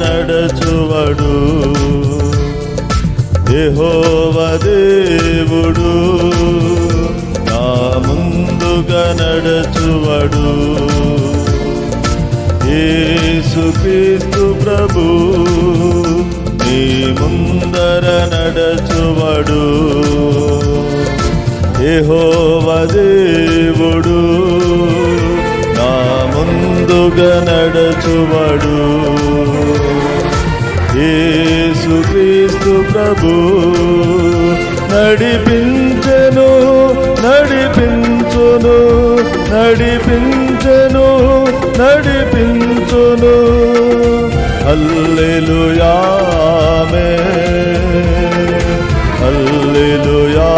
నడచువడు యెహోవా దేవుడు, నా ముందుగా నడచువడు. యేసుక్రీస్తు ప్రభు నీ ముందర నడచువడు. యెహోవా దేవుడు నా ముందుగా నడచువడు. యేసుక్రీస్తు ప్రభు నడిపించెను నడిపించును నడిపించెను నడిపించును. హల్లెలూయా ఆమేన్ హల్లెలూయా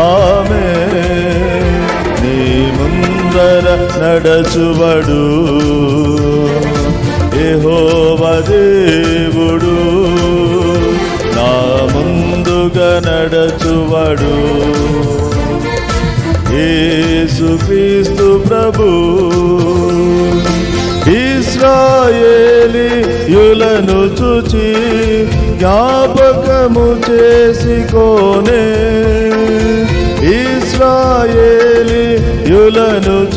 ఆమేన్. నీ ముందర నడచువడు యెహోవా దేవుడు, నా ముందుగా నడచువడు. యేసుక్రీస్తు ప్రభు ఇశ్రాయేలీయులను చూచి జ్ఞాపకము చేసుకొనే. ఇశ్రాయేలీయులను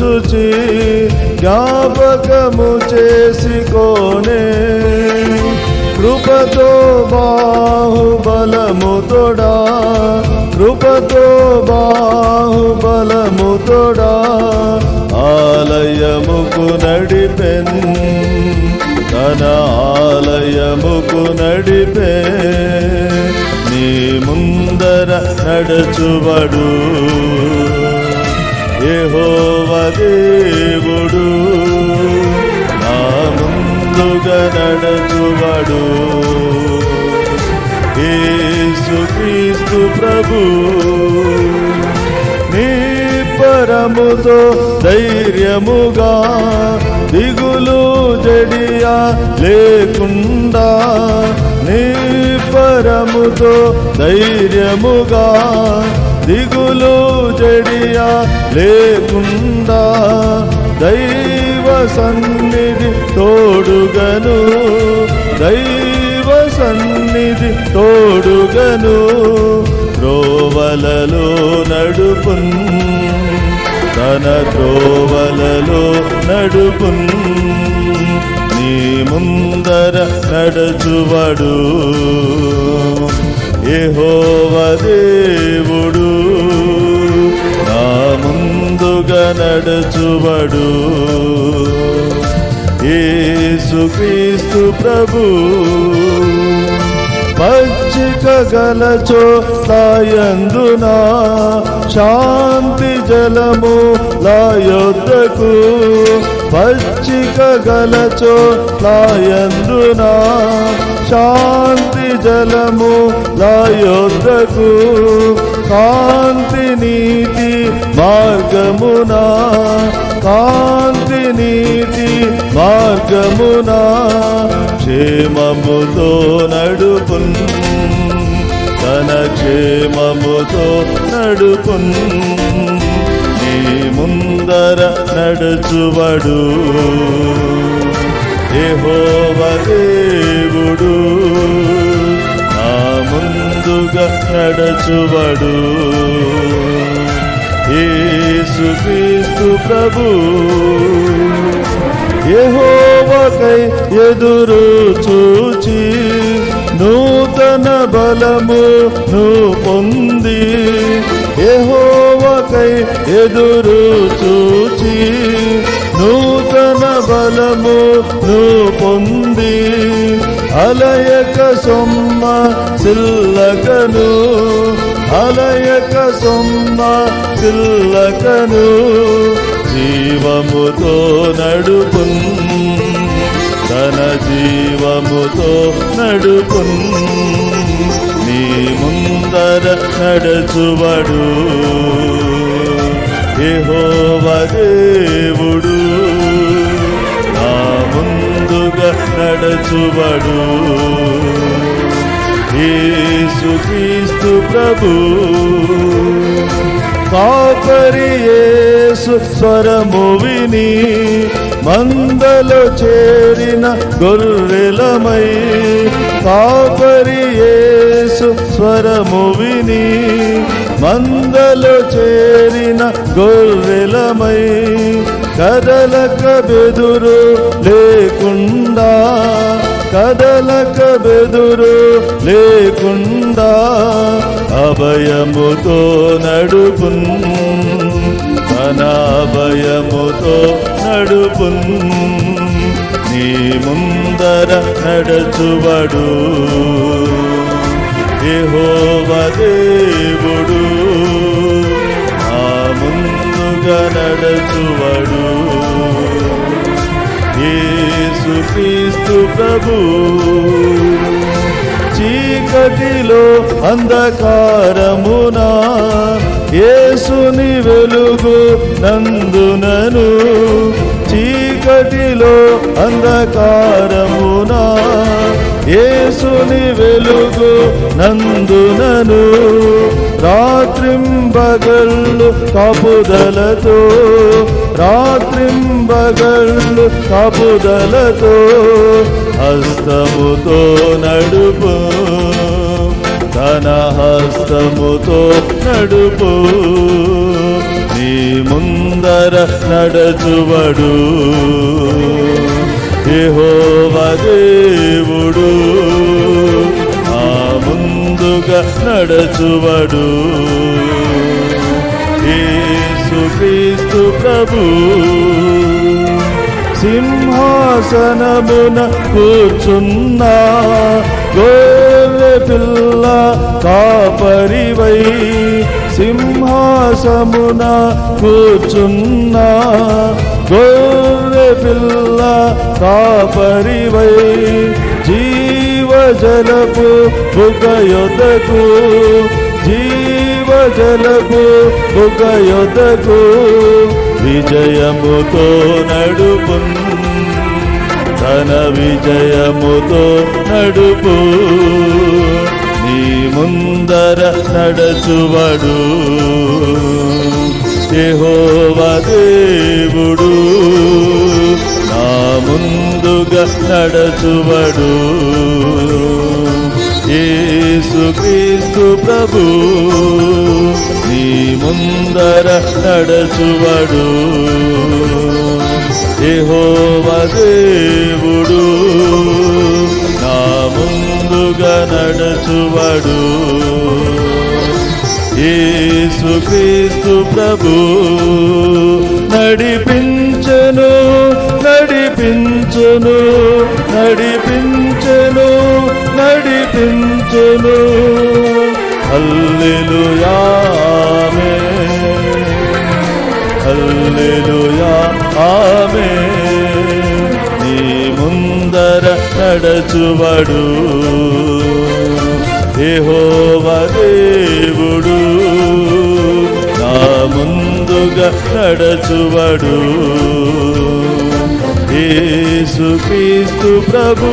చూచి జ్ఞాపకము చేసుకొనే. కృపతో బాహుబలముతోడా కృపతో బాహుబలముతోడా ఆలయముకు నడిపెన్ తన ఆలయముకు నడిపే. నీ ముందర నడచువడు యెహోవా దేవుడు, నా ముందుగా నడచువడు. యేసుక్రీస్తు ప్రభు నీ పరముతో ధైర్యముగా దిగులు జడియా లేకుండా. నీ పరముతో ధైర్యముగా దిగులు జడియా లేకుండా. దైవ సన్నిధి తోడుగను దైవ సన్నిధి తోడుగను. త్రోవలలో నడుపున్ తన త్రోవలలో నడుపున్. నీ ముందర నడచువడు యెహోవా దేవుడు, నా ముందుగా నడచువడు. యేసుక్రీస్తు ప్రభు పచ్చిక గలచో లాయందున శాంతి జలము లాయొద్దకు. పచ్చిక గలచో లాయందున శాంతి జలము లాయొద్దకు. కాంతి నీతి మార్గమున కాంతి నీతి మార్గమున క్షేమముతో నడుపున్ తన క్షేమముతో నడుపున్. నీ ముందర నడచువడు యెహోవా దేవుడు, నా ముందుగా నడచువడు. యేసుక్రీస్తు ప్రభు యెహోవాకై ఎదురు చూచి నూతన బలమును పొంది. యెహోవాకై ఎదురు చూచి నూతన బలమును పొంది. అలయక సొమ్మ సిల్లకను అలయక సొమ్మ సిల్లకను. జీవముతో నడుపున్ తన జీవముతో నడుపున్. నీ ముందర నడచువడు యెహోవా దేవుడు నా ముందుగా నడచువడు. యేసుక్రీస్తు ప్రభు కాపరి యేసు స్వరము విని మందలో చేరిన గొర్రెలమై, కాపరి యేసు స్వరము విని మందలో చేరిన గొర్రెలమై, కదలక బెదురు లేకుండా, కదలక బెదురు లేకుండా అభయముతో నడుపున్, తన అభయముతో నడుపున్. నీ ముందర నడచువడు యెహోవా దేవుడు ఆ ముందుగా నడచువడు. యేసుక్రీస్తు ప్రభు చీకటిలో అంధకారమున యేసుని వెలుగు నందునను, చీకటిలో అంధకారమున యేసుని వెలుగు నందునను, రాత్రింబగళ్ళు కాపుదలతో, రాత్రింబగళ్ళు కాపుదలతో హస్తముతో నడుపు, తన హస్తముతో నడుపు. నీ ముందర నడచువడు యెహోవా దేవుడు ఆ ముందుగా నడచువడు. యేసుక్రీస్తు ప్రభు సింహాసనమున కూర్చున్న గొర్రె పిల్ల కాపరివై, సింహాసమున కూర్చున్న గొర్రె పిల్ల కాపరివై, జీవజలపు బుగ్గయొద్దకు, జీవజలపు బుగ్గయొద్దకు విజయముతో నడుపున్, తన విజయముతో నడుపు. నీ ముందర నడచువడు యెహోవా దేవుడు నా ముందుగా నడచువడు. యేసుక్రీస్తు ప్రభు నీ ముందర నడచువడు యెహోవా దేవుడు నా ముందుగా నడచువడు. యేసుక్రీస్తు ప్రభు నడిపించెను, నడిపించెను, నడిపించెను, నడిపించెను. హల్లెలూయా ఆమేన్, హల్లెలూయా ఆమేన్. నీ ముందర నడచువడు యెహోవా దేవుడు నా ముందుగా నడచువడు. యేసుక్రీస్తు ప్రభు